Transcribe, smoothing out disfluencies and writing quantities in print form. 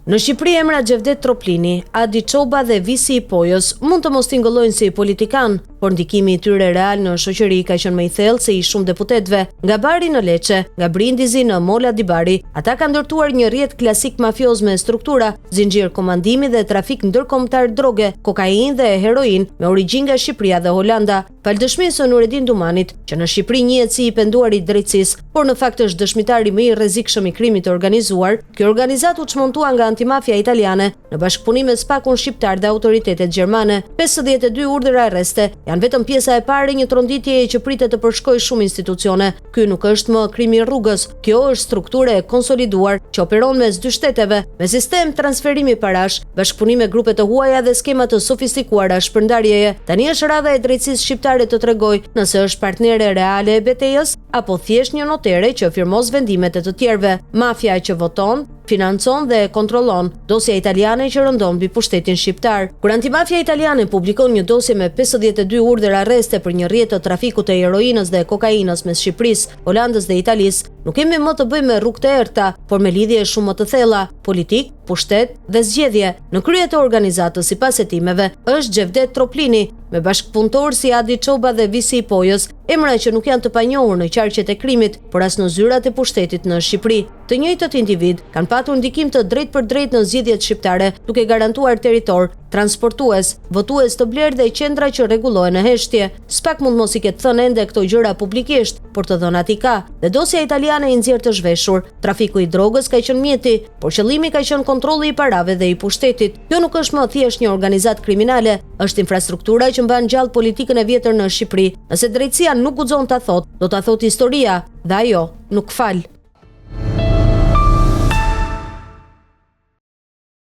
Në Shqipëri emra Xhevdet Troplini, Adi Çoba dhe Visi i Pojës mund të mos tingëllojnë si politikan, por ndikimi i tyre real në shoqëri ka qenë më i thellë se i shumë deputetëve, nga Bari në Leçe, nga Brindizi në Mola di Bari. Ata kanë ndërtuar një rrjet klasik mafioz me struktura, zinxhir komandimi dhe trafik ndërkombëtar droge, kokainë dhe heroin me origjinë nga Shqipëria dhe Holanda. Falëdëshmi së Nuredin Dumanit, që në Shqipëri njihet si i penduar i drejtësisë, por në fakt është dëshmitari më i rrezikshëm i krimit të organizuar, kjo organizat u çmontua nga antimafia italiane në bashkëpunim me spakun shqiptar dhe autoritetet gjermane. 52 urdhër arreste janë vetëm pjesa e parë e një tronditjeje që pritet të përshkojë shumë institucione. Ky nuk është më krimi rrugës, kjo është strukturë e konsoliduar që operon mes dy shteteve, me sistem transferimi parash, bashkëpunim me grupe të huaja dhe skema të sofistikuara shpërndarjeje. Tani është radha e drejtësisë shqiptare të tregojë nëse është partnere reale e betejës apo thjesht një notere që firmos vendimet e të tjerëve. Mafia që voton, financon dhe kontrollon, dosja italiane që rëndon mbi pushtetin shqiptar. Kur antimafia italiane publikon një dosje me 52 urdhër arreste për një rrjet të trafikut të heroinës dhe kokainës mes Shqipërisë, Holandës dhe Italisë, nuk kemi më të bëjmë me rrugë të errta, por me lidhje shumë më të thella, politik, pushtet dhe zgjedhje. Në krye të organizatës, sipas hetimeve, është Xhevdet Troplini, me bashkëpunëtor si Adi Çoba dhe Visi i Pojës, emra që nuk janë të panjohur në qarqet e krimit, por as në zyrat e pushtetit në Shqipëri. Të njëjtët individ kanë patur ndikim të drejtë për drejtë në zgjedhjet shqiptare, duke garantuar territor, transportues, votues të blerë dhe qendra që rregullohen në heshtje. Spak mund mos i ketë thënë ende këto gjëra publikisht, por të dhënat i ka. Dhe dosja italiane i nxjerr të zhveshur, trafiku i drogës ka qenë mjeti, por qëllimi ka qenë kontrolli i parave dhe i pushtetit. Kjo nuk është më thjesht një organizat kriminale, është infrastruktura që mban gjallë politikën e vjetër në Shqipëri. Nëse drejtësia nuk guxon ta thotë, do ta thotë historia, dhe ajo nuk fal.